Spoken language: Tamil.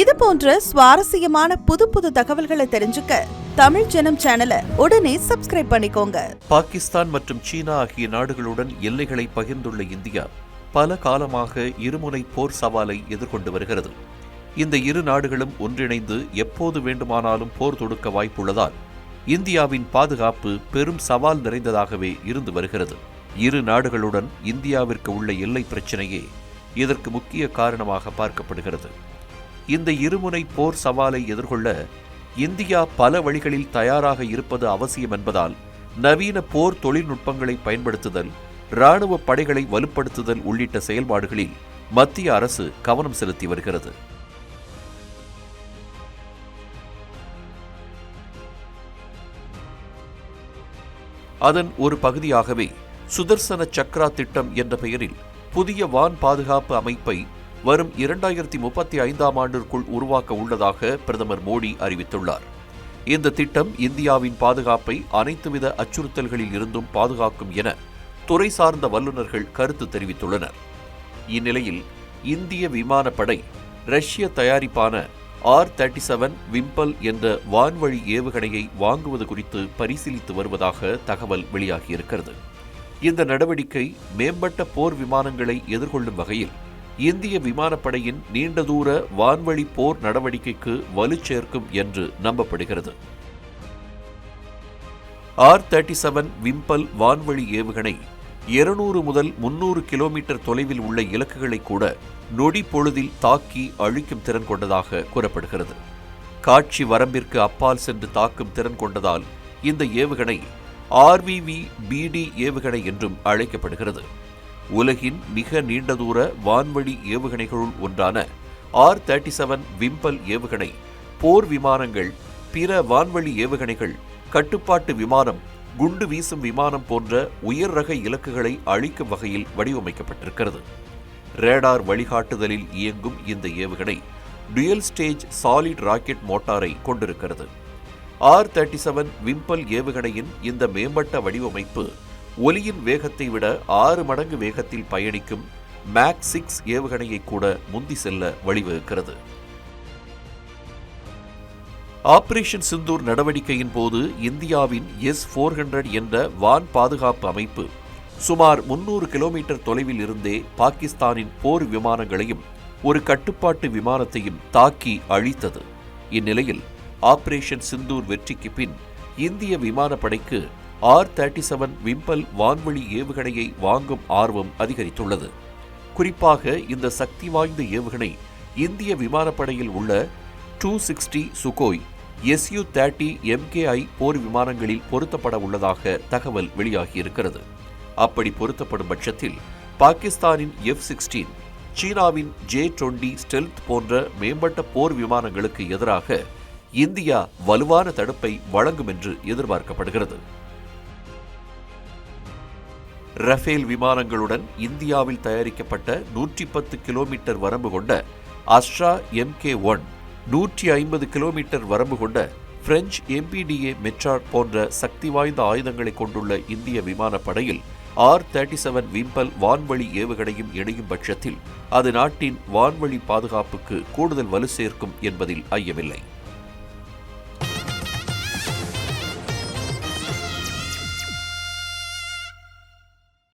இது போன்ற சுவாரஸ்யமான புது புது தகவல்களை தெரிஞ்சுக்க தமிழ் ஜனம் சேனலை உடனே சப்ஸ்கிரைப் பண்ணிக்கோங்க. பாகிஸ்தான் மற்றும் சீனா ஆகிய நாடுகளுடன் எல்லைகளை பகிர்ந்துள்ள இந்தியா பல காலமாக இருமுனை போர் சவாலை எதிர்கொண்டு வருகிறது. இந்த இரு நாடுகளும் ஒன்றிணைந்து எப்போது வேண்டுமானாலும் போர் தொடுக்க வாய்ப்புள்ளதால் இந்தியாவின் பாதுகாப்பு பெரும் சவால் நிறைந்ததாகவே இருந்து வருகிறது. இரு நாடுகளுடன் இந்தியாவிற்கு உள்ள எல்லை பிரச்சினையே இதற்கு முக்கிய காரணமாக பார்க்கப்படுகிறது. இந்த இருமுனை போர் சவாலை எதிர்கொள்ள இந்தியா பல வழிகளில் தயாராக இருப்பது அவசியம் என்பதால் நவீன போர் தொழில்நுட்பங்களை பயன்படுத்துதல், இராணுவ படைகளை வலுப்படுத்துதல் உள்ளிட்ட செயல்பாடுகளில் மத்திய அரசு கவனம் செலுத்தி வருகிறது. அதன் ஒரு பகுதியாகவே சுதர்சன சக்ரா திட்டம் என்ற பெயரில் புதிய வான் பாதுகாப்பு அமைப்பை வரும் 2035ஆம் ஆண்டிற்குள் உருவாக்க உள்ளதாக பிரதமர் மோடி அறிவித்துள்ளார். இந்த திட்டம் இந்தியாவின் பாதுகாப்பை அனைத்துவித அச்சுறுத்தல்களில் இருந்தும் பாதுகாக்கும் என துறை சார்ந்த வல்லுநர்கள் கருத்து தெரிவித்துள்ளனர். இந்நிலையில் இந்திய விமானப்படை ரஷ்ய தயாரிப்பான R-37 விம்பல் என்ற வான்வழி ஏவுகணையை வாங்குவது குறித்து பரிசீலித்து வருவதாக தகவல் வெளியாகியிருக்கிறது. இந்த நடவடிக்கை மேம்பட்ட போர் விமானங்களை எதிர்கொள்ளும் வகையில் இந்திய விமானப்படையின் நீண்ட தூர வான்வழி போர் நடவடிக்கைக்கு வலு சேர்க்கும் என்று நம்பப்படுகிறது. R-37 விம்பல் வான்வழி ஏவுகணை 200 முதல் 300 கிலோமீட்டர் தொலைவில் உள்ள இலக்குகளை கூட நொடி பொழுதில் தாக்கி அழிக்கும் திறன் கொண்டதாக கூறப்படுகிறது. காட்சி வரம்பிற்கு அப்பால் சென்று தாக்கும் திறன் கொண்டதால் இந்த ஏவுகணை RVV-BD ஏவுகணை என்றும் அழைக்கப்படுகிறது. உலகின் மிக நீண்ட தூர வான்வழி ஏவுகணைகளுள் ஒன்றான R-37 விம்பல் ஏவுகணை போர் விமானங்கள், பிற வான்வழி ஏவுகணைகள், கட்டுப்பாட்டு விமானம், குண்டு வீசும் விமானம் போன்ற உயர் ரக இலக்குகளை அழிக்கும் வகையில் வடிவமைக்கப்பட்டிருக்கிறது. ரேடார் வழிகாட்டுதலில் இயங்கும் இந்த ஏவுகணை டுயல் ஸ்டேஜ் சாலிட் ராக்கெட் மோட்டாரை கொண்டிருக்கிறது. R-37 விம்பல் ஏவுகணையின் இந்த மேம்பட்ட வடிவமைப்பு ஒலியின் வேகத்தை விட 6 மடங்கு வேகத்தில் பயணிக்கும் மேக் 6 ஏவுகணையை கூட முந்தி செல்ல வழிவகுக்கிறது. ஆபரேஷன் சிந்தூர் நடவடிக்கையின் போது இந்தியாவின் S-400 என்ற வான் பாதுகாப்பு அமைப்பு சுமார் 300 கிலோமீட்டர் தொலைவில் இருந்தே பாகிஸ்தானின் போர் விமானங்களையும் ஒரு கட்டுப்பாட்டு விமானத்தையும் தாக்கி அழித்தது. இந்நிலையில் ஆபரேஷன் சிந்தூர் வெற்றிக்கு பின் இந்திய விமானப்படைக்கு R-37 விம்பல் வான்வழி ஏவுகணையை வாங்கும் ஆர்வம் அதிகரித்துள்ளது. குறிப்பாக இந்த சக்தி வாய்ந்த ஏவுகணை இந்திய விமானப்படையில் உள்ள 260 சுகோய் Su-30 MKI போர் விமானங்களில் பொருத்தப்பட உள்ளதாக தகவல் வெளியாகியிருக்கிறது. அப்படி பொருத்தப்படும் பட்சத்தில் பாகிஸ்தானின் F-16, சீனாவின் J-20 ஸ்டெல்த் போன்ற மேம்பட்ட போர் விமானங்களுக்கு எதிராக இந்தியா வலுவான தடுப்பை வழங்கும் என்று எதிர்பார்க்கப்படுகிறது. ரஃபேல் விமானங்களுடன் இந்தியாவில் தயாரிக்கப்பட்ட 110 கிலோமீட்டர் வரம்பு கொண்ட அஸ்ட்ரா MK-1, 150 கிலோமீட்டர் வரம்பு கொண்ட பிரெஞ்சு MBDA மெட்ராட் போன்ற சக்தி வாய்ந்த ஆயுதங்களை கொண்டுள்ள இந்திய விமானப்படையில் R-37 விம்பல் வான்வழி ஏவுகணையும் இணையும் பட்சத்தில் அது நாட்டின் வான்வழி பாதுகாப்புக்கு கூடுதல் வலு சேர்க்கும் என்பதில் ஐயமில்லை.